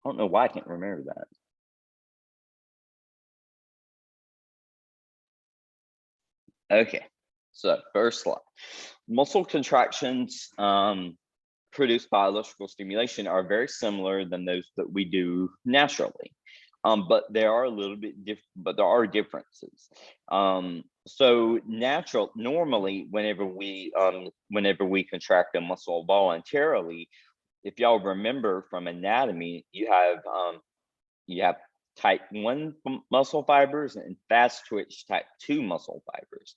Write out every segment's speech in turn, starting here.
I don't know why I can't remember that. Okay, so first slide. Muscle contractions produced by electrical stimulation are very similar than those that we do naturally. But they are a little bit different, but there are differences. So normally, whenever we contract a muscle voluntarily, if y'all remember from anatomy, you have type 1 muscle fibers and fast twitch type 2 muscle fibers.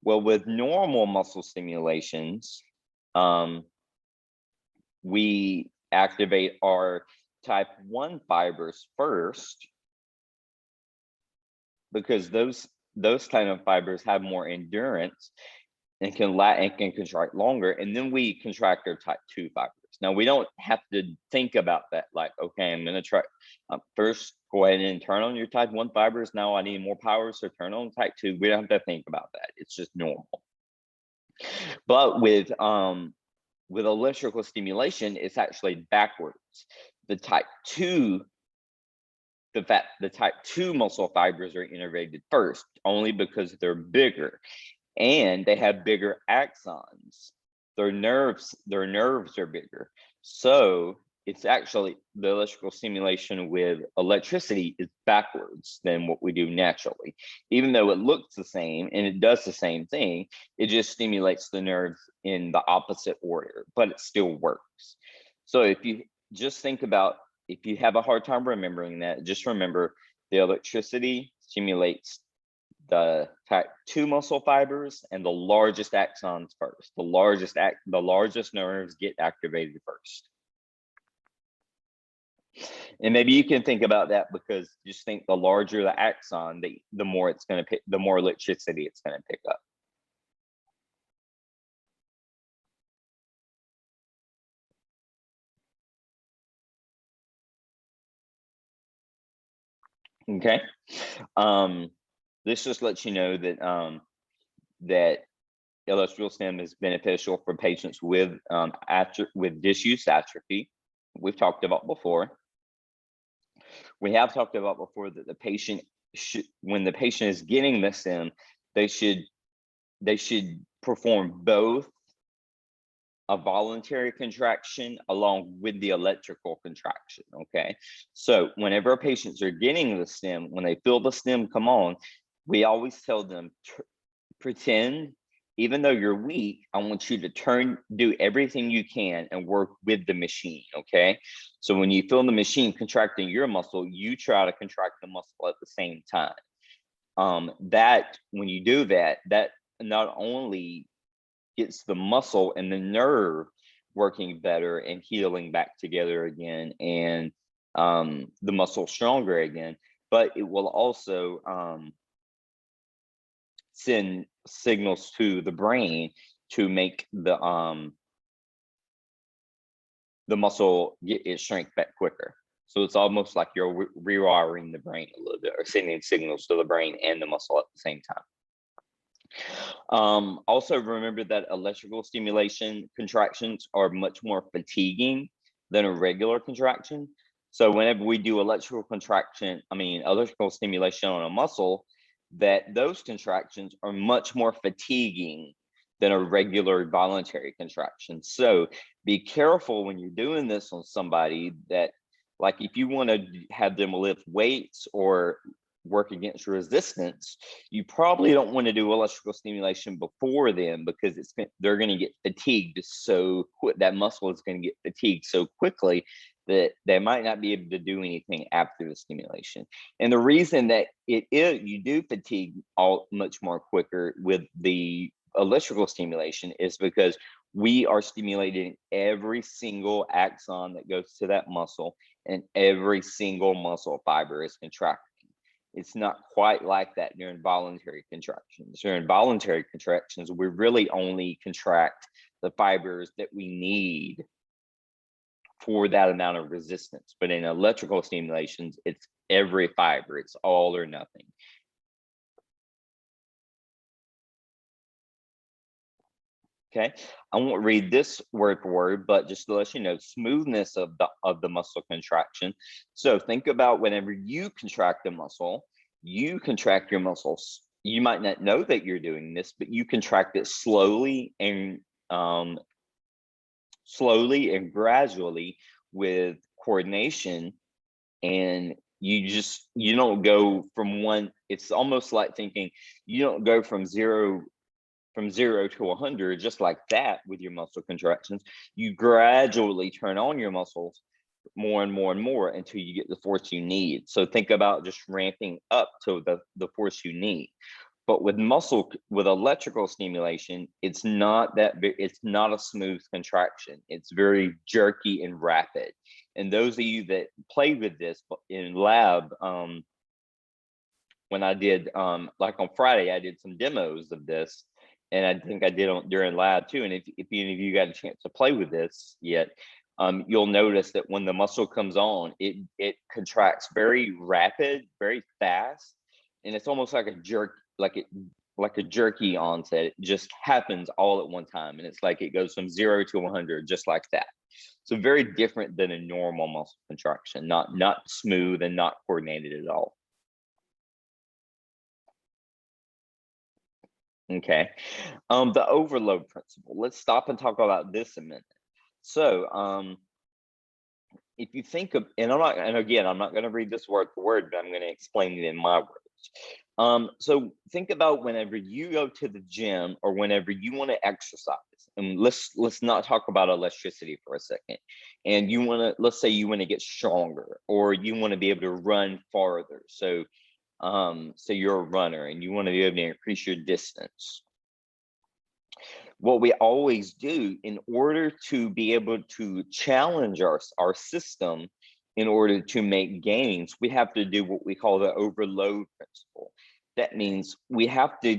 Well, with normal muscle stimulations, we activate our type 1 fibers first, because those kind of fibers have more endurance and can contract longer, and then we contract our type 2 fibers. Now, we don't have to think about that like, okay, I'm going to try first go ahead and turn on your type 1 fibers. Now I need more power, so turn on type 2. We don't have to think about that. It's just normal. But with electrical stimulation, it's actually backwards. The type 2 muscle fibers are innervated first, only because they're bigger and they have bigger axons. Their nerves are bigger. So it's actually the electrical stimulation with electricity is backwards than what we do naturally. Even though it looks the same and it does the same thing, it just stimulates the nerves in the opposite order, but it still works. So if you just think about, if you have a hard time remembering that, just remember the electricity stimulates the type 2 muscle fibers and the largest axons first. The largest nerves get activated first. And maybe you can think about that, because just think the larger the axon, the more it's going to pick, the more electricity it's going to pick up. Okay. This just lets you know that that electrical stim is beneficial for patients with disuse atrophy. We've talked about before. We have talked about before that the patient when the patient is getting the stim, they should perform both a voluntary contraction along with the electrical contraction. Okay, so whenever patients are getting the stim, when they feel the stim come on, we always tell them, pretend, even though you're weak, I want you to do everything you can and work with the machine. Okay, so when you feel the machine contracting your muscle, you try to contract the muscle at the same time. That when you do that, that not only gets the muscle and the nerve working better and healing back together again, and the muscle stronger again, but it will also send signals to the brain to make the muscle get its strength back quicker. So it's almost like you're rewiring the brain a little bit, or sending signals to the brain and the muscle at the same time. Also remember that electrical stimulation contractions are much more fatiguing than a regular contraction. So whenever we do electrical stimulation on a muscle, that those contractions are much more fatiguing than a regular voluntary contraction. So be careful when you're doing this on somebody, that like if you want to have them lift weights or work against resistance, you probably don't want to do electrical stimulation before then, because they're going to get fatigued so quick. That muscle is going to get fatigued so quickly that they might not be able to do anything after the stimulation. And the reason that you do fatigue much more quicker with the electrical stimulation is because we are stimulating every single axon that goes to that muscle, and every single muscle fiber is contracting. It's not quite like that during voluntary contractions. During voluntary contractions, we really only contract the fibers that we need for that amount of resistance. But in electrical stimulations, it's every fiber. It's all or nothing. Okay, I won't read this word for word, but just to let you know, smoothness of the muscle contraction. So think about whenever you contract a muscle, you contract your muscles. You might not know that you're doing this, but you contract it um, slowly and gradually with coordination, and you don't go from one. It's almost like thinking you don't go from zero to 100 just like that with your muscle contractions. You gradually turn on your muscles more and more and more until you get the force you need. So think about just ramping up to the force you need. But with electrical stimulation, it's not it's not a smooth contraction. It's very jerky and rapid. And those of you that play with this in lab, when I did like on Friday, I did some demos of this, and I think I did during lab too. And if any of you got a chance to play with this yet, you'll notice that when the muscle comes on, it contracts very rapid, very fast, and it's almost like a jerk, like a jerky onset. It just happens all at one time, and it's like it goes from 0 to 100 just like that. So very different than a normal muscle contraction, not smooth and not coordinated at all. Okay, the overload principle. Let's stop and talk about this a minute. So, if you think of, and again, I'm not going to read this word for word, but I'm going to explain it in my words. So think about whenever you go to the gym or whenever you want to exercise, and let's not talk about electricity for a second. And let's say you want to get stronger, or you want to be able to run farther. So you're a runner and you want to be able to increase your distance. What we always do in order to be able to challenge our system, in order to make gains, we have to do what we call the overload principle. That means we have to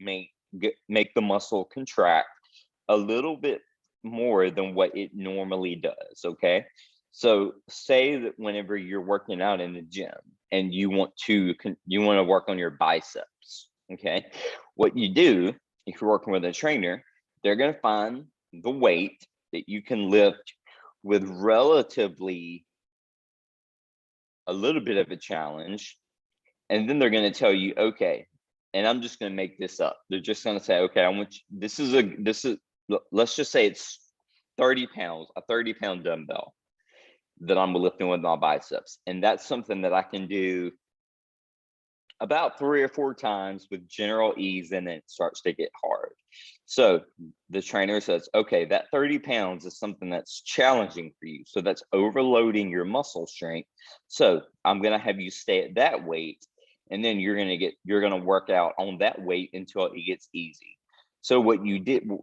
make the muscle contract a little bit more than what it normally does. Okay, so say that whenever you're working out in the gym and you want to work on your biceps. Okay, what you do, if you're working with a trainer, they're going to find the weight that you can lift with relatively a little bit of a challenge, and then they're going to tell you, okay, and I'm just going to make this up. They're just going to say, okay, I want you, this is let's just say it's 30 pounds, a 30-pound dumbbell that I'm lifting with my biceps, and that's something that I can do about 3 or 4 times with general ease, and then it starts to get hard. So the trainer says, okay, that 30 pounds is something that's challenging for you. So that's overloading your muscle strength. So I'm going to have you stay at that weight, and then you're going to work out on that weight until it gets easy. So what we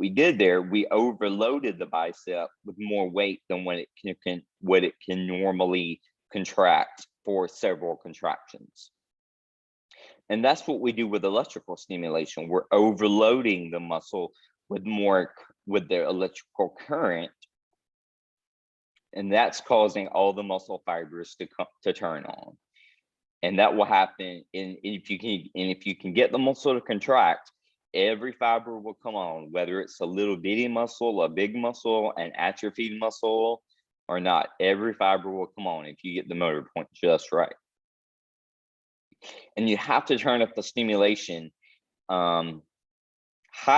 did there, we overloaded the bicep with more weight than what it can normally contract for several contractions. And that's what we do with electrical stimulation. We're overloading the muscle with the electrical current, and that's causing all the muscle fibers to turn on. And that will happen if you can get the muscle to contract, every fiber will come on, whether it's a little bitty muscle, a big muscle, an atrophied muscle, or not. Every fiber will come on if you get the motor point just right. And you have to turn up the stimulation high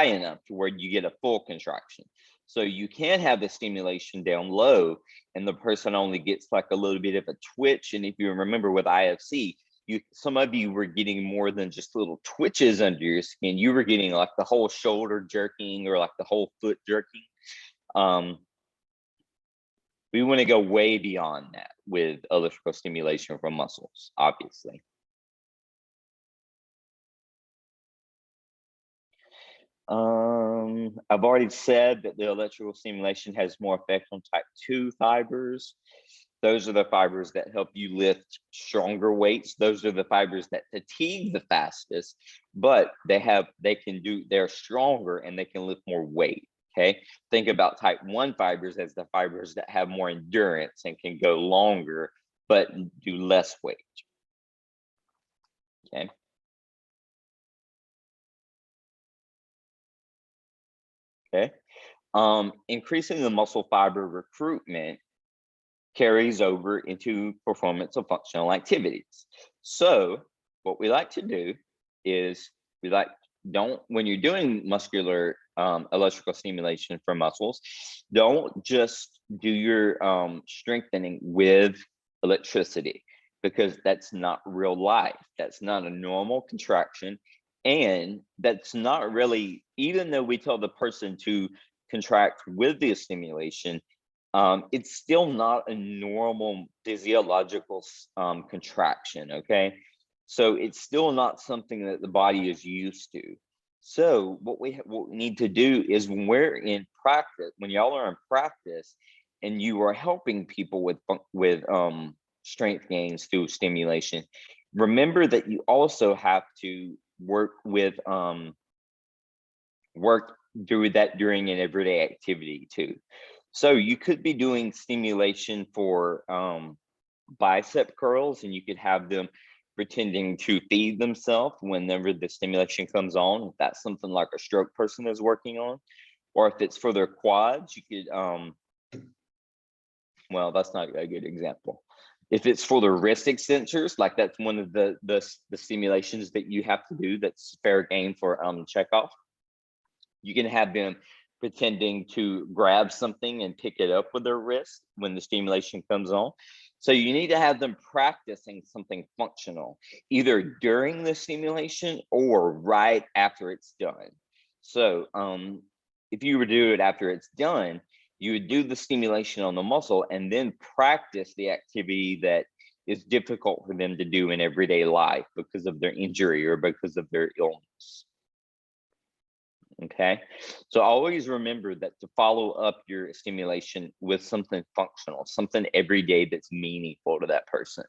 enough to where you get a full contraction. So you can have the stimulation down low and the person only gets like a little bit of a twitch. And if you remember with IFC, some of you were getting more than just little twitches under your skin. You were getting like the whole shoulder jerking or like the whole foot jerking. We want to go way beyond that with electrical stimulation from muscles, obviously. I've already said that the electrical stimulation has more effect on type 2 fibers. Those are the fibers that help you lift stronger weights. Those are the fibers that fatigue the fastest, but they're stronger and they can lift more weight. Okay, think about type 1 fibers as the fibers that have more endurance and can go longer, but do less weight. Okay. Okay. Increasing the muscle fiber recruitment carries over into performance of functional activities. So what we like to do is when you're doing muscular electrical stimulation for muscles, don't just do your strengthening with electricity, because that's not real life. That's not a normal contraction. And that's not really, even though we tell the person to contract with the stimulation, it's still not a normal physiological contraction, okay? So it's still not something that the body is used to. So what we need to do is, when we're in practice, when y'all are in practice and you are helping people with strength gains through stimulation, remember that you also have to work through that during an everyday activity too. So you could be doing stimulation for bicep curls, and you could have them pretending to feed themselves whenever the stimulation comes on, if that's something like a stroke person is working on. Or if it's for their quads, you could, well, that's not a good example. If it's for the wrist extensors, like that's one of the stimulations that you have to do that's fair game for checkoff. You can have them pretending to grab something and pick it up with their wrist when the stimulation comes on. So you need to have them practicing something functional, either during the stimulation or right after it's done. So if you were to do it after it's done, you would do the stimulation on the muscle and then practice the activity that is difficult for them to do in everyday life because of their injury or because of their illness. Okay, so always remember that to follow up your stimulation with something functional, something every day that's meaningful to that person.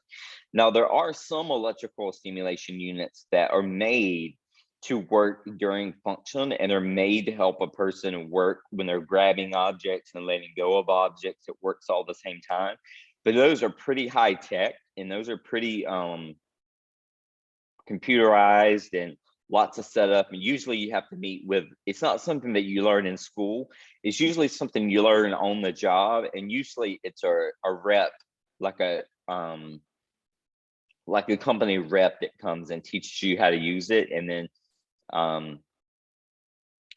Now, there are some electrical stimulation units that are made to work during function, and they're made to help a person work when they're grabbing objects and letting go of objects. It works all the same time, but those are pretty high tech, and those are pretty computerized and lots of setup. And usually you have to meet with, it's not something that you learn in school. It's usually something you learn on the job. And usually it's a rep, like a company rep that comes and teaches you how to use it. And then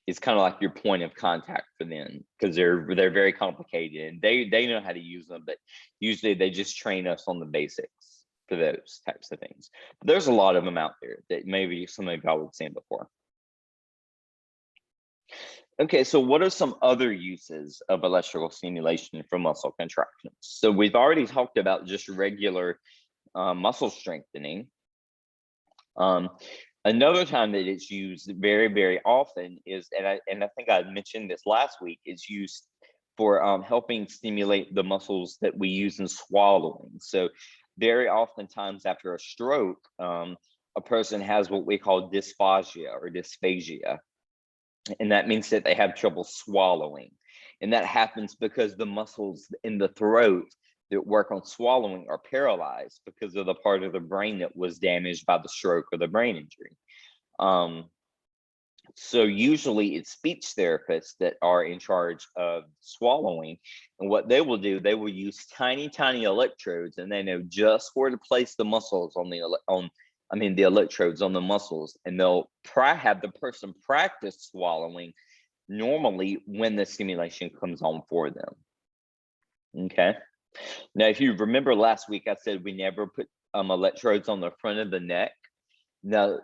it's kind of like your point of contact for them, because they're very complicated and they know how to use them, but usually they just train us on the basics for those types of things. But there's a lot of them out there that maybe some of y'all have seen before. Okay, so what are some other uses of electrical stimulation for muscle contractions? So we've already talked about just regular muscle strengthening. Another time that it's used very, very often is, and I think I mentioned this last week, is used for helping stimulate the muscles that we use in swallowing. So very oftentimes after a stroke, a person has what we call dysphagia or dysphagia. And that means that they have trouble swallowing. And that happens because the muscles in the throat that work on swallowing are paralyzed because of the part of the brain that was damaged by the stroke or the brain injury. So usually it's speech therapists that are in charge of swallowing. And what they will do, they will use tiny, tiny electrodes, and they know just where to place the muscles on the electrodes on the muscles. And they'll have the person practice swallowing normally when the stimulation comes on for them. Okay. Now, if you remember last week, I said we never put electrodes on the front of the neck. Now,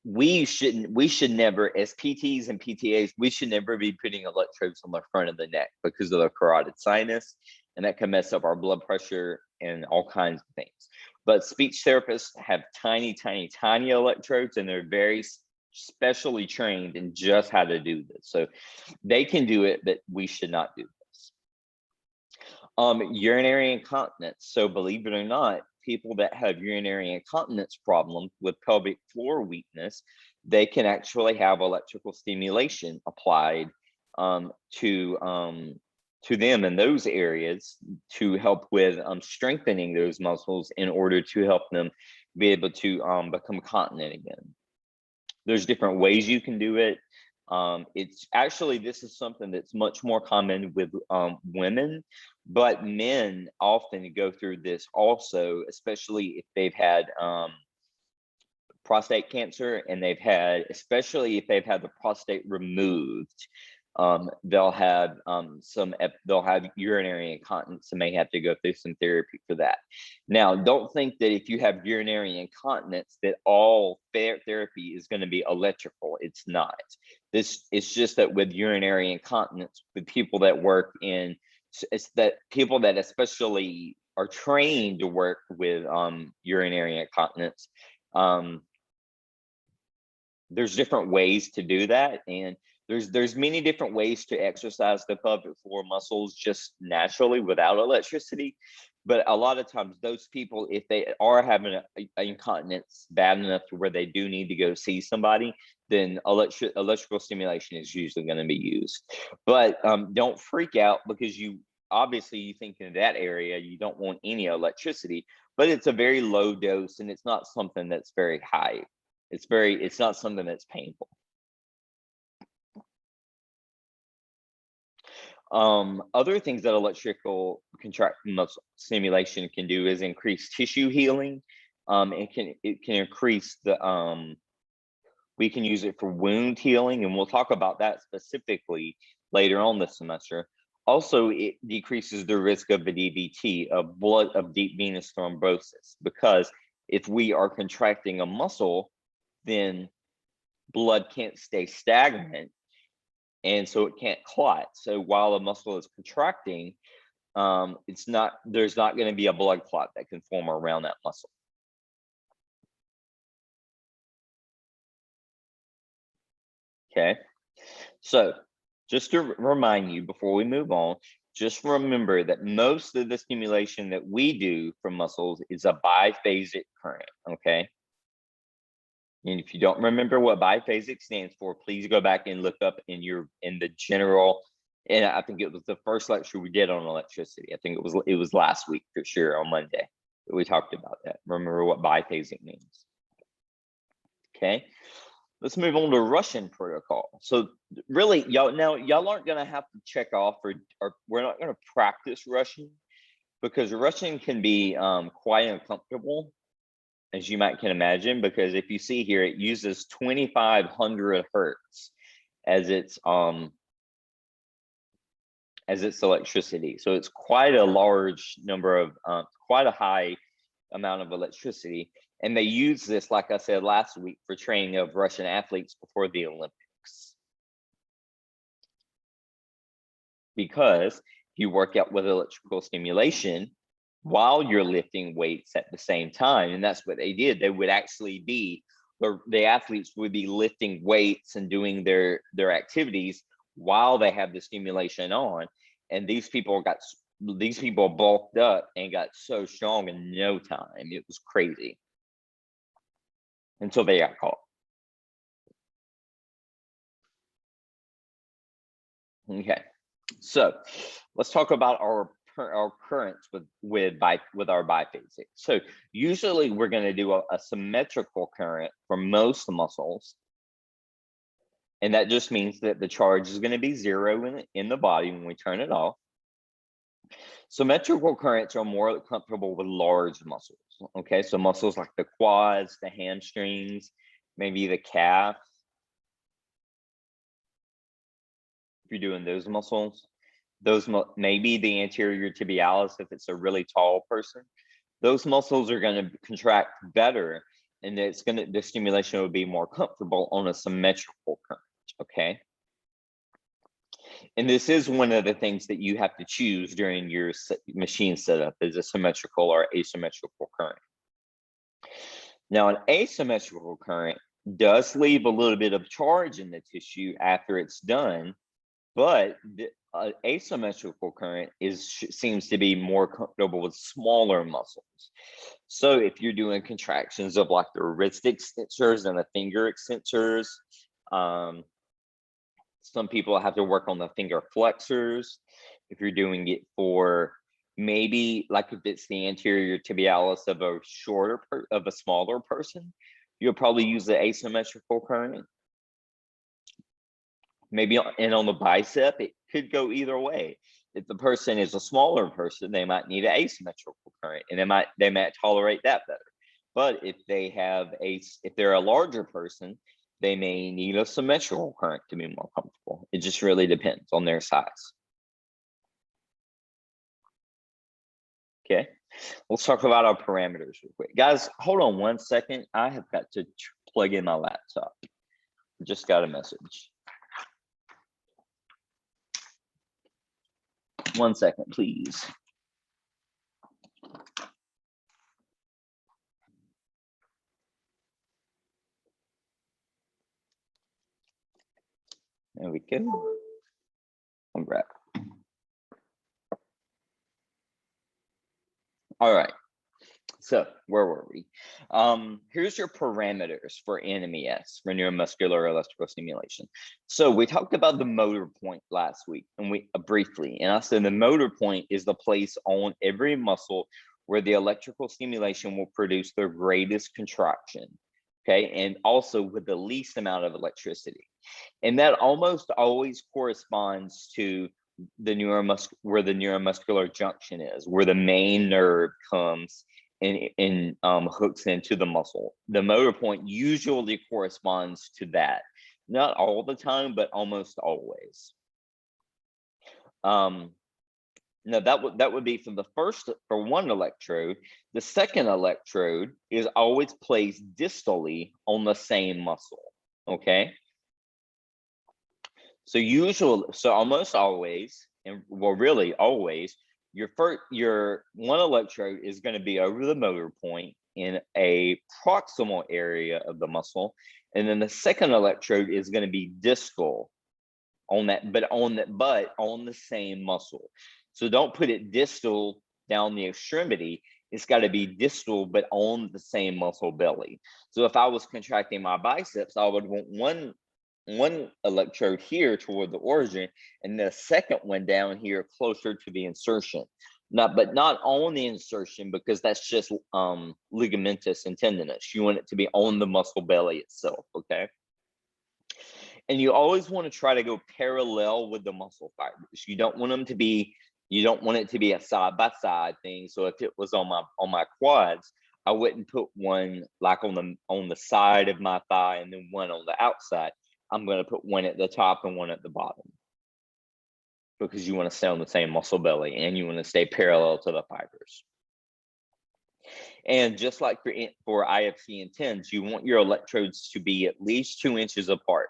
we should never, as PTs and PTAs, we should never be putting electrodes on the front of the neck because of the carotid sinus, and that can mess up our blood pressure and all kinds of things. But speech therapists have tiny, tiny, tiny electrodes, and they're very specially trained in just how to do this. So they can do it, but we should not do this. Urinary incontinence. So believe it or not, people that have urinary incontinence problems with pelvic floor weakness, they can actually have electrical stimulation applied to them in those areas to help with strengthening those muscles in order to help them be able to become continent again. There's different ways you can do it. It's actually, this is something that's much more common with women, but men often go through this also, especially if they've had prostate cancer, and especially if they've had the prostate removed. They'll have they'll have urinary incontinence and may have to go through some therapy for that. Now, don't think that if you have urinary incontinence that all therapy is going to be electrical. It's not. It's just that with urinary incontinence, with people that work in, it's that people that especially are trained to work with urinary incontinence. There's different ways to do that, and there's many different ways to exercise the pelvic floor muscles just naturally without electricity. But a lot of times those people, if they are having a incontinence bad enough to where they do need to go see somebody, then electrical stimulation is usually going to be used. But don't freak out, because you think in that area you don't want any electricity, but it's a very low dose, and it's not something that's very high. It's not something that's painful. Other things that electrical muscle stimulation can do is increase tissue healing. It can increase the we can use it for wound healing, and we'll talk about that specifically later on this semester. Also, it decreases the risk of a DVT, of deep venous thrombosis, because if we are contracting a muscle, then blood can't stay stagnant, and so it can't clot. So while a muscle is contracting, there's not going to be a blood clot that can form around that muscle. Okay, so just to remind you before we move on, just remember that most of the stimulation that we do for muscles is a biphasic current. Okay. And if you don't remember what biphasic stands for, please go back and look up in the general. And I think it was the first lecture we did on electricity. I think it was last week for sure, on Monday, that we talked about that. Remember what biphasic means. Okay, let's move on to Russian protocol. So really, y'all aren't going to have to check off, or we're not going to practice Russian, because Russian can be quite uncomfortable, as you can imagine, because if you see here, it uses 2500 hertz as its electricity. So it's quite a large number of quite a high amount of electricity. And they use this, like I said last week, for training of Russian athletes before the Olympics. Because you work out with electrical stimulation while you're lifting weights at the same time. And that's what they did. They would actually the athletes would be lifting weights and doing their activities while they have the stimulation on. And these people bulked up and got so strong in no time. It was crazy. Until they got caught. Okay, so let's talk about our currents with our biphasic. So usually we're going to do a symmetrical current for most muscles, and that just means that the charge is going to be 0 in the body when we turn it off. Symmetrical currents are more comfortable with large muscles. Okay, so muscles like the quads, the hamstrings, maybe the calf. If you're doing those muscles, maybe the anterior tibialis if it's a really tall person, those muscles are going to contract better, and the stimulation would be more comfortable on a symmetrical current. Okay, and this is one of the things that you have to choose during your machine setup, is a symmetrical or asymmetrical current. Now, an asymmetrical current does leave a little bit of charge in the tissue after it's done, but the asymmetrical current seems to be more comfortable with smaller muscles. So if you're doing contractions of like the wrist extensors and the finger extensors, some people have to work on the finger flexors. If you're doing it for maybe like if it's the anterior tibialis of a smaller person, you'll probably use the asymmetrical current. Maybe on the bicep, it could go either way. If the person is a smaller person, they might need an asymmetrical current, and they might tolerate that better. But if they're a larger person, they may need a symmetrical current to be more comfortable. It just really depends on their size. Okay, let's talk about our parameters real quick. Guys, hold on 1 second. I have got to plug in my laptop. Just got a message. 1 second, please. There we go. All right. All right. So where were we? Here's your parameters for NMES, for neuromuscular electrical stimulation. So we talked about the motor point last week, and we briefly, and I said the motor point is the place on every muscle where the electrical stimulation will produce the greatest contraction, okay, and also with the least amount of electricity. And that almost always corresponds to where the neuromuscular junction is, where the main nerve comes and hooks into the muscle. The motor point usually corresponds to that. Not all the time, but almost always. Now that would be for one electrode. The second electrode is always placed distally on the same muscle. Okay. So almost always, and well, really always, your one electrode is going to be over the motor point in a proximal area of the muscle, and then the second electrode is going to be distal on that, but on the same muscle. So don't put it distal down the extremity. It's got to be distal, but on the same muscle belly. So if I was contracting my biceps, I would want one electrode here toward the origin, and the second one down here closer to the insertion. But not on the insertion, because that's just ligamentous and tendinous. You want it to be on the muscle belly itself, okay? And you always want to try to go parallel with the muscle fibers. You don't want it to be a side-by-side thing. So if it was on my quads, I wouldn't put one like on the side of my thigh and then one on the outside. I'm going to put one at the top and one at the bottom, because you want to stay on the same muscle belly and you want to stay parallel to the fibers. And just like for IFC and TENS, you want your electrodes to be at least 2 inches apart.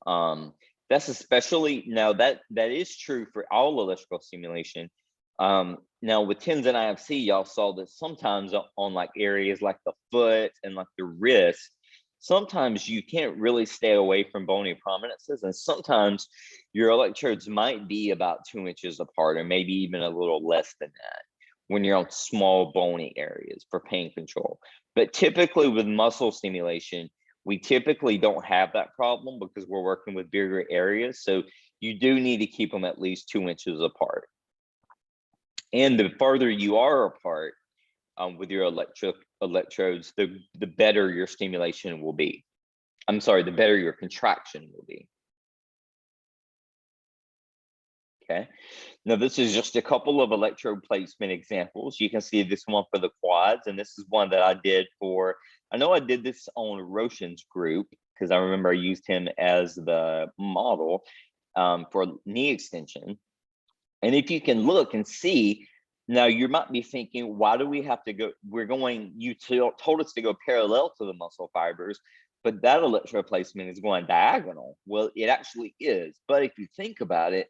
That's especially, now that is true for all electrical stimulation. Now with TENS and IFC, y'all saw that sometimes on like areas like the foot and like the wrist, sometimes you can't really stay away from bony prominences, and sometimes your electrodes might be about 2 inches apart, or maybe even a little less than that when you're on small bony areas for pain control. But typically with muscle stimulation, we typically don't have that problem because we're working with bigger areas. So you do need to keep them at least 2 inches apart. And the further you are apart with your electrodes, the better your stimulation will be. I'm sorry, the better your contraction will be. Okay, now this is just a couple of electrode placement examples. You can see this one for the quads, and this is one that I did I know I did this on Roshan's group because I remember I used him as the model for knee extension. And if you can look and see, now you might be thinking, why do we have to go? You told us to go parallel to the muscle fibers, but that electrode placement is going diagonal. Well, it actually is. But if you think about it,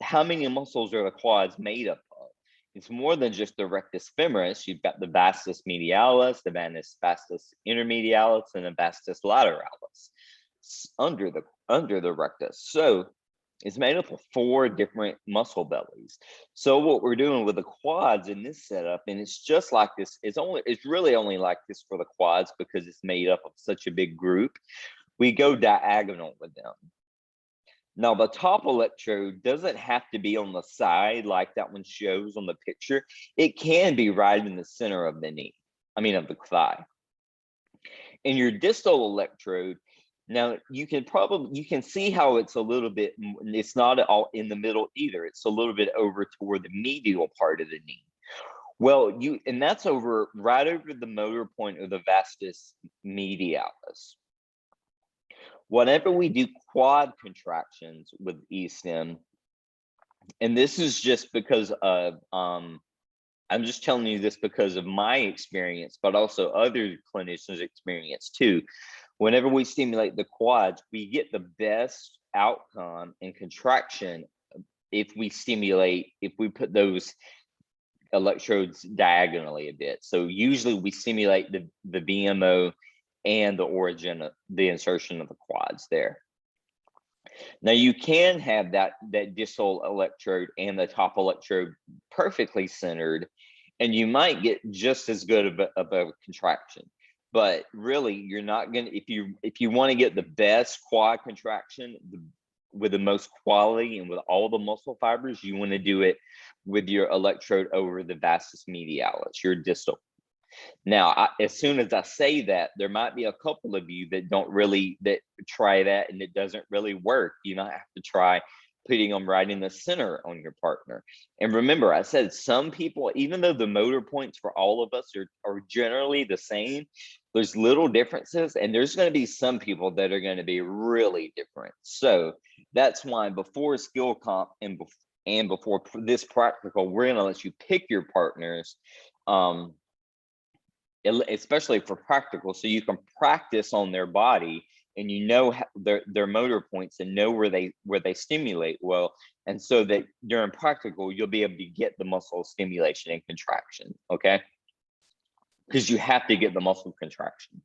how many muscles are the quads made up of? It's more than just the rectus femoris. You've got the vastus medialis, the vastus intermedialis, and the vastus lateralis under the rectus. So it's made up of 4 different muscle bellies. So what we're doing with the quads in this setup, and it's just like this, it's really only like this for the quads because it's made up of such a big group. We go diagonal with them. Now the top electrode doesn't have to be on the side like that one shows on the picture. It can be right in the center of the knee, of the thigh. And your distal electrode Now you can see how it's a little bit, it's not all in the middle either. It's a little bit over toward the medial part of the knee. Well, and that's right over the motor point of the vastus medialis. Whenever we do quad contractions with E-stim, and this is just because of, I'm just telling you this because of my experience, but also other clinicians' experience too. Whenever we stimulate the quads, we get the best outcome in contraction if we put those electrodes diagonally a bit. So usually we stimulate the VMO and the origin of the insertion of the quads there. Now you can have that distal electrode and the top electrode perfectly centered, and you might get just as good of a contraction. But really, you're not gonna, if you want to get the best quad contraction with the most quality and with all the muscle fibers, you want to do it with your electrode over the vastus medialis, your distal. Now, as soon as I say that, there might be a couple of you that that try that and it doesn't really work. You might have to try putting them right in the center on your partner. And remember, I said some people, even though the motor points for all of us are generally the same, there's little differences, and there's going to be some people that are going to be really different. So that's why before skill comp and before this practical, we're going to let you pick your partners, especially for practical, so you can practice on their body and you know their motor points and know where they stimulate well, and so that during practical you'll be able to get the muscle stimulation and contraction, okay? Because you have to get the muscle contraction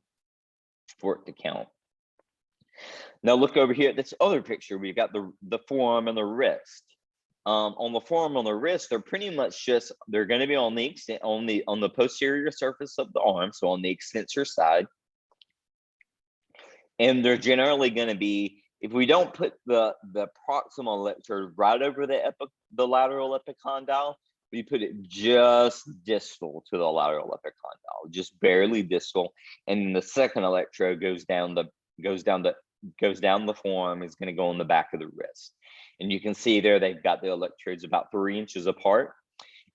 for it to count. Now look over here at this other picture. We've got the forearm and the wrist. On the forearm, on the wrist, they're pretty much just, they're going to be on the posterior surface of the arm, so on the extensor side. And they're generally going to be, if we don't put the proximal electrode right over the lateral epicondyle, we put it just distal to the lateral epicondyle, just barely distal. And then the second electrode goes down the forearm, is going to go on the back of the wrist. And you can see there, they've got the electrodes about 3 inches apart.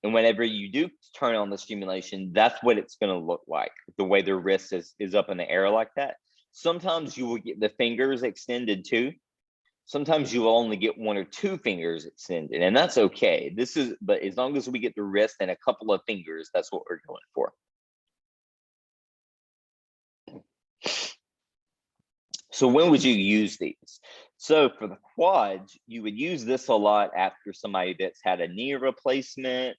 And whenever you do turn on the stimulation, that's what it's going to look like, the way the wrist is up in the air like that. Sometimes you will get the fingers extended too. Sometimes you will only get 1 or 2 fingers extended, and that's okay. But as long as we get the wrist and a couple of fingers, that's what we're going for. So when would you use these? So for the quads, you would use this a lot after somebody that's had a knee replacement,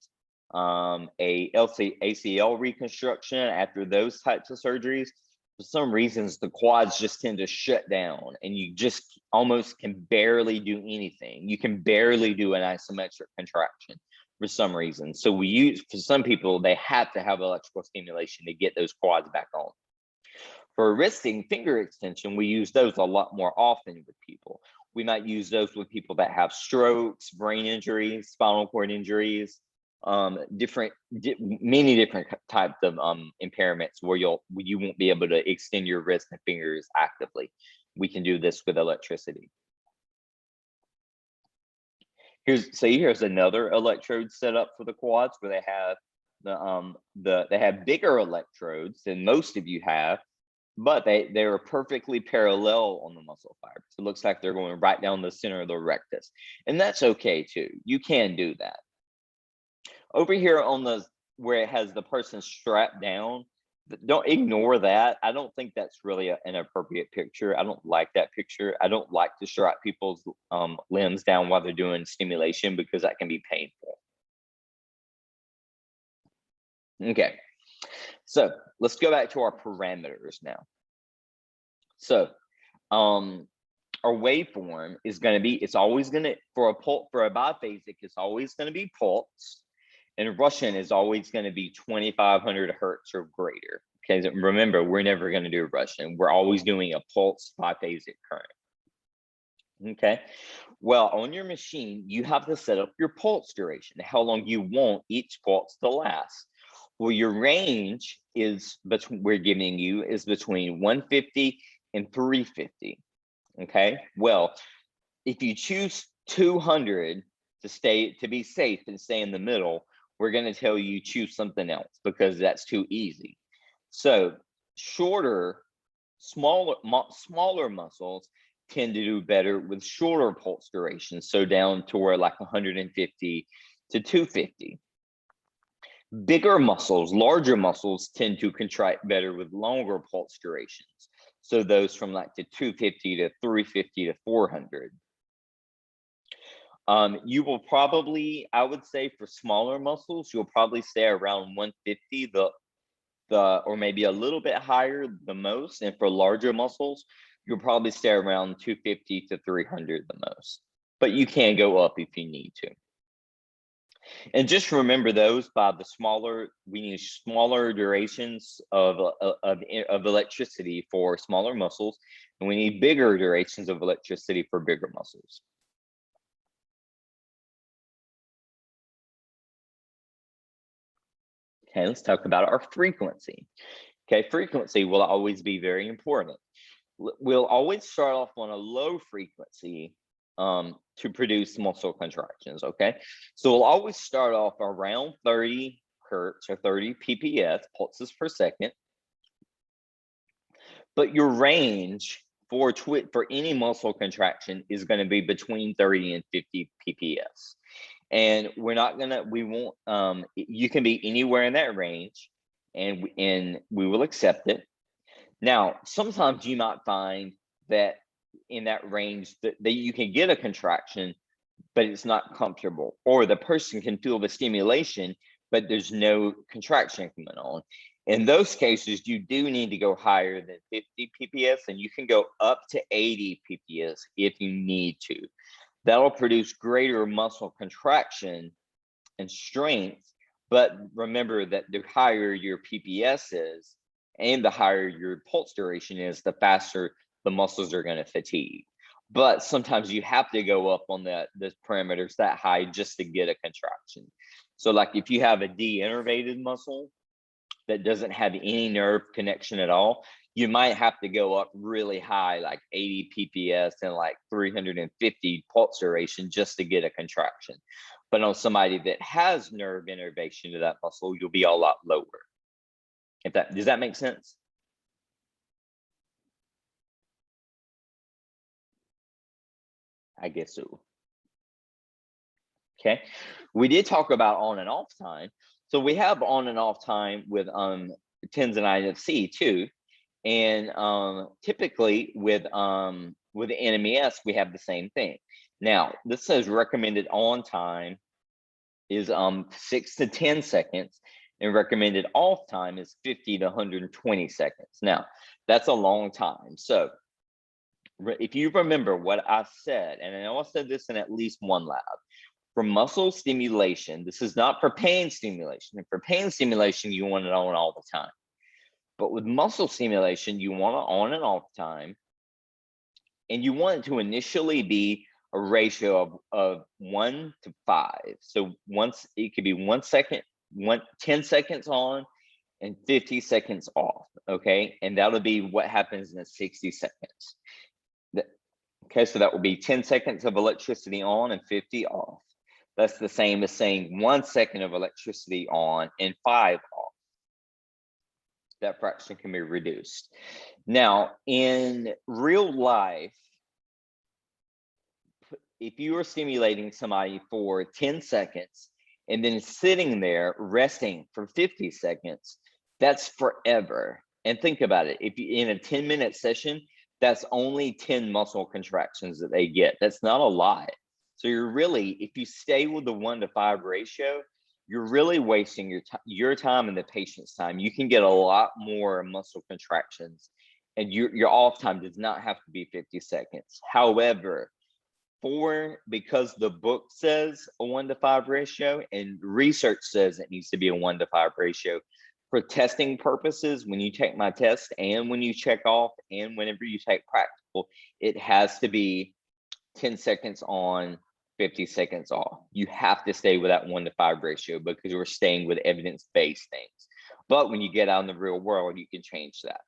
a ACL reconstruction, after those types of surgeries. For some reasons, the quads just tend to shut down and you just almost can barely do anything. You can barely do an isometric contraction for some reason. So for some people, they have to have electrical stimulation to get those quads back on. For wristing finger extension, we use those a lot more often with people. We might use those with people that have strokes, brain injuries, spinal cord injuries, many different types of impairments where you won't be able to extend your wrist and fingers actively. We can do this with electricity. Here's another electrode set up for the quads, where they have they have bigger electrodes than most of you have, but they are perfectly parallel on the muscle fibers. It looks like they're going right down the center of the rectus, and that's okay too. You can do that. Over here on where it has the person strapped down, don't ignore that. I don't think that's really an appropriate picture. I don't like that picture. I don't like to strap people's limbs down while they're doing stimulation, because that can be painful. Okay, so let's go back to our parameters now. So our waveform is going to be, it's always going to, for a biphasic, it's always going to be pulse. And Russian is always going to be 2500 hertz or greater. Okay, remember, we're never going to do Russian. We're always doing a pulse biphasic current. Okay, well, on your machine, you have to set up your pulse duration, how long you want each pulse to last. Well, your range is we're giving you is between 150 and 350. Okay, well, if you choose 200 to be safe and stay in the middle, we're going to tell you choose something else because that's too easy. So smaller muscles tend to do better with shorter pulse durations, so down to where like 150 to 250. Bigger muscles, larger muscles tend to contract better with longer pulse durations, so those from like the 250 to 350 to 400. You will probably, I would say for smaller muscles, you'll probably stay around 150, or maybe a little bit higher the most. And for larger muscles, you'll probably stay around 250 to 300 the most. But you can go up if you need to. And just remember those we need smaller durations of electricity for smaller muscles, and we need bigger durations of electricity for bigger muscles. Okay, let's talk about our frequency. Okay, frequency will always be very important. We'll always start off on a low frequency to produce muscle contractions, okay? So we'll always start off around 30 hertz or 30 pps, pulses per second. But your range for any muscle contraction is going to be between 30 and 50 pps. And you can be anywhere in that range, and we will accept it. Now, sometimes you might find that in that range that you can get a contraction, but it's not comfortable, or the person can feel the stimulation, but there's no contraction coming on. In those cases, you do need to go higher than 50 pps, and you can go up to 80 pps if you need to. That'll produce greater muscle contraction and strength, but remember that the higher your PPS is and the higher your pulse duration is, the faster the muscles are going to fatigue. But sometimes you have to go up on the parameters that high just to get a contraction. So like if you have a de-innervated muscle that doesn't have any nerve connection at all, you might have to go up really high, like 80 pps and like 350 pulse duration just to get a contraction. But on somebody that has nerve innervation to that muscle, you'll be a lot lower. Does that make sense? I guess so. Okay, we did talk about on and off time. So we have on and off time with tendonitis C too. And typically with NMES, we have the same thing. Now, this says recommended on time is 6 to 10 seconds, and recommended off time is 50 to 120 seconds. Now, that's a long time. So if you remember what I said, and I know I said this in at least one lab, for muscle stimulation, this is not for pain stimulation. And for pain stimulation, you want it on all the time. But with muscle stimulation, you want it on and off time, and you want it to initially be a ratio of 1 to 5. So once it could be 1 second, 10 seconds on and 50 seconds off. Okay, and that'll be what happens in 60 seconds. Okay, so that will be 10 seconds of electricity on and 50 off. That's the same as saying 1 second of electricity on and 5 off. That fraction can be reduced. Now, in real life, if you are stimulating somebody for 10 seconds and then sitting there resting for 50 seconds, that's forever. And think about it. If you in a 10-minute session, that's only 10 muscle contractions that they get. That's not a lot. So you're really, if you stay with the 1 to 5 ratio, you're really wasting your time and the patient's time. You can get a lot more muscle contractions, and your off time does not have to be 50 seconds. However, because the book says a 1 to 5 ratio and research says it needs to be a 1 to 5 ratio, for testing purposes, when you take my test and when you check off and whenever you take practical, it has to be 10 seconds on, 50 seconds off. You have to stay with that 1 to 5 ratio because we're staying with evidence-based things. But when you get out in the real world, you can change that.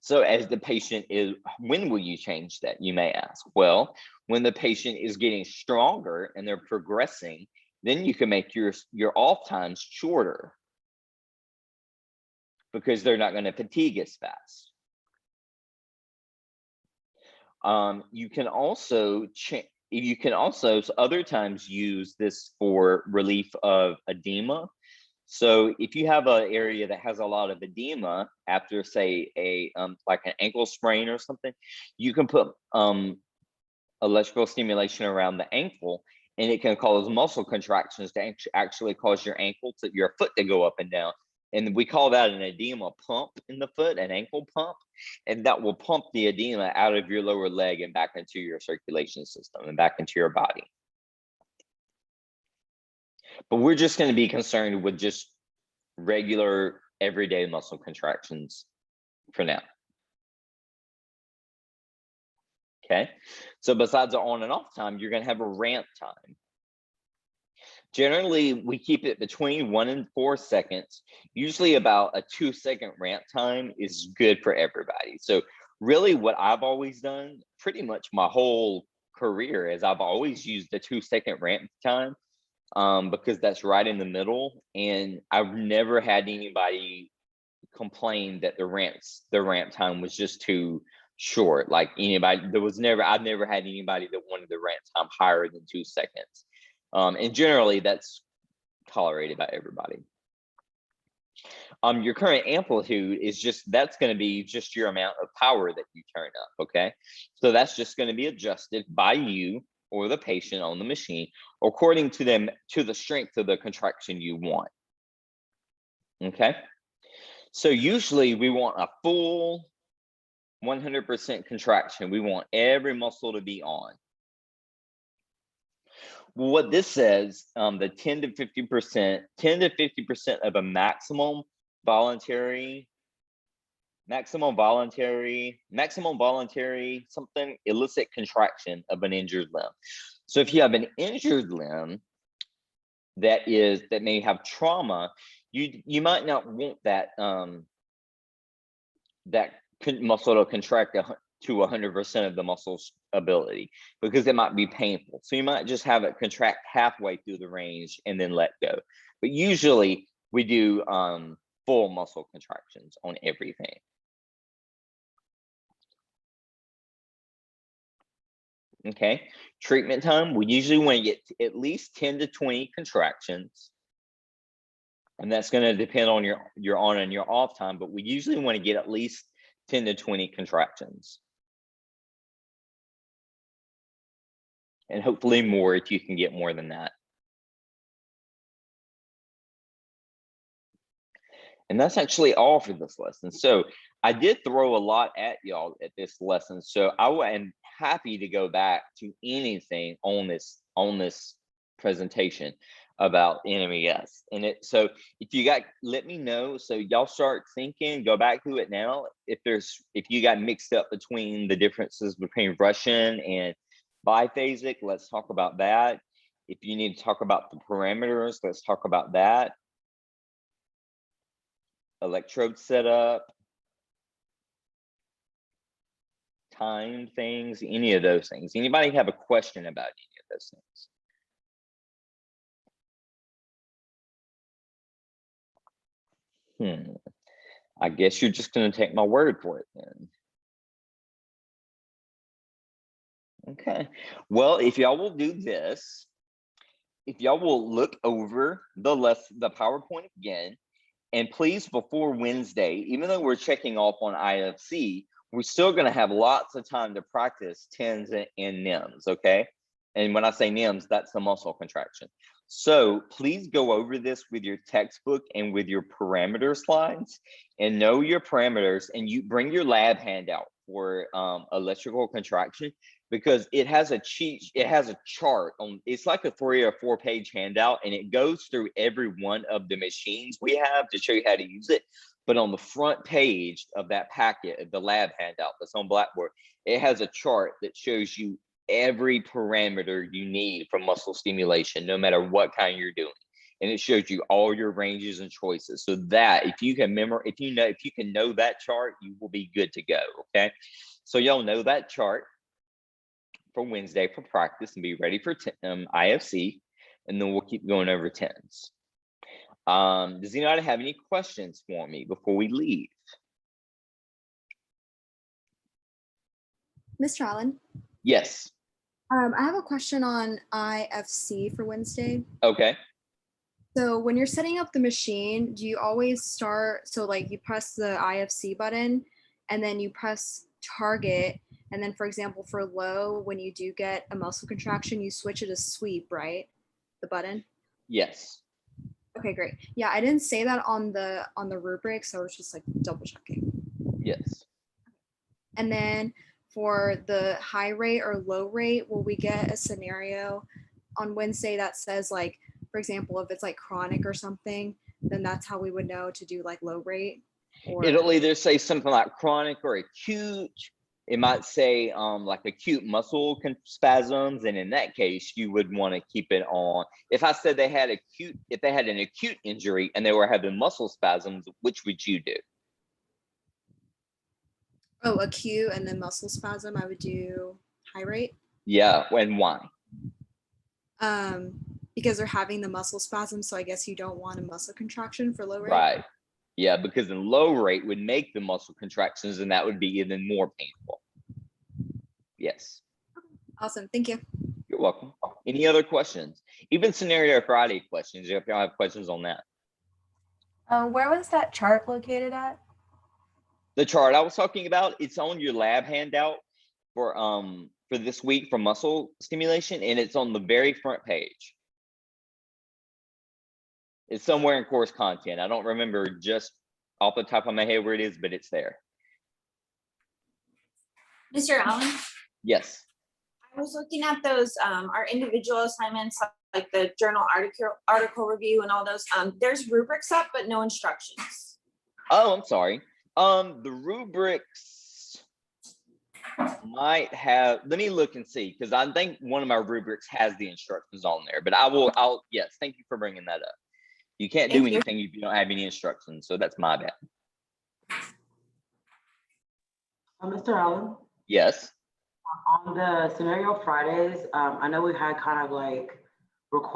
So as the patient is, when will you change that, you may ask? Well, when the patient is getting stronger and they're progressing, then you can make your off times shorter because they're not going to fatigue as fast. You can also other times use this for relief of edema. So if you have an area that has a lot of edema after, say, like an ankle sprain or something, you can put electrical stimulation around the ankle, and it can cause muscle contractions to actually cause your foot to go up and down. And we call that an edema pump in the foot, an ankle pump, and that will pump the edema out of your lower leg and back into your circulation system and back into your body. But we're just going to be concerned with just regular everyday muscle contractions for now. Okay, so besides the on and off time, you're going to have a ramp time. Generally, we keep it between 1 and 4 seconds. Usually about a 2-second ramp time is good for everybody. So really what I've always done pretty much my whole career is I've always used the 2-second ramp time because that's right in the middle. And I've never had anybody complain that the ramp time was just too short. Like I've never had anybody that wanted the ramp time higher than 2 seconds. And generally that's tolerated by everybody. Your current amplitude is that's going to be just your amount of power that you turn up. Okay, so that's just going to be adjusted by you or the patient on the machine according to the strength of the contraction you want. Okay, so usually we want a full 100% contraction. We want every muscle to be on. What this says, the 10 to 50% of a maximum voluntary something illicit contraction of an injured limb. So if you have an injured limb that may have trauma, you might not want that muscle to contract to 100% of the muscle's ability because it might be painful. So you might just have it contract halfway through the range and then let go. But usually we do full muscle contractions on everything. Okay, treatment time, we usually want to get at least 10 to 20 contractions. And that's going to depend on your on and your off time, but we usually want to get at least 10 to 20 contractions. And hopefully more if you can get more than that. And that's actually all for this lesson. So I did throw a lot at y'all at this lesson. So I am happy to go back to anything on this presentation about NMES. So if you let me know. So y'all start thinking, go back to it now. If you got mixed up between the differences between Russian and biphasic, let's talk about that. If you need to talk about the parameters, let's talk about that. Electrode setup, time things, any of those things. Anybody have a question about any of those things? I guess you're just going to take my word for it then. Okay, well, if y'all will do this, if y'all will look over the PowerPoint again, and please, before Wednesday, even though we're checking off on IFC, we're still going to have lots of time to practice TENS and NEMS, okay? And when I say NEMS, that's the muscle contraction. So please go over this with your textbook and with your parameter slides and know your parameters, and you bring your lab handout for electrical contraction, because it has a chart on, it's like a 3 or 4 page handout, and it goes through every one of the machines we have to show you how to use it. But on the front page of that packet, the lab handout that's on Blackboard, it has a chart that shows you every parameter you need for muscle stimulation, no matter what kind you're doing. and it shows you all your ranges and choices. So that if you can know that chart, you will be good to go. Okay, so y'all know that chart for Wednesday for practice and be ready for IFC, and then we'll keep going over tens. Does anybody have any questions for me before we leave? Mr. Allen? Yes. I have a question on IFC for Wednesday. Okay. So when you're setting up the machine, do you always start, so like you press the IFC button and then you press target, and then for example, for low, when you do get a muscle contraction, you switch it to sweep, right? The button? Yes. Okay, great. Yeah, I didn't say that on the rubric, so I was just like double checking. Yes. And then for the high rate or low rate, will we get a scenario on Wednesday that says, like, for example, if it's like chronic or something, then that's how we would know to do like low rate? Or it'll either say something like chronic or acute. It might say like acute muscle spasms, and in that case, you would want to keep it on. If I said if they had an acute injury and they were having muscle spasms, which would you do? oh, acute and then muscle spasm, I would do high rate. Yeah, and why? Because they're having the muscle spasm, so I guess you don't want a muscle contraction for low rate. Right. Yeah, because the low rate would make the muscle contractions, and that would be even more painful. Yes. Awesome. Thank you. You're welcome. Any other questions? Even scenario Friday questions, if y'all have questions on that. Where was that chart located at? The chart I was talking about, it's on your lab handout for this week for muscle stimulation, and it's on the very front page. It's somewhere in course content. I don't remember just off the top of my head where it is, but it's there. Mr. Allen? Yes. I was looking at those, our individual assignments, like the journal article review and all those. There's rubrics up, but no instructions. Oh, I'm sorry. The rubrics might have, let me look and see, because I think one of my rubrics has the instructions on there, but yes, thank you for bringing that up. You can't do anything if you don't have any instructions, so that's my bad. Mr. Allen? Yes. On the scenario Fridays, I know we had kind of like required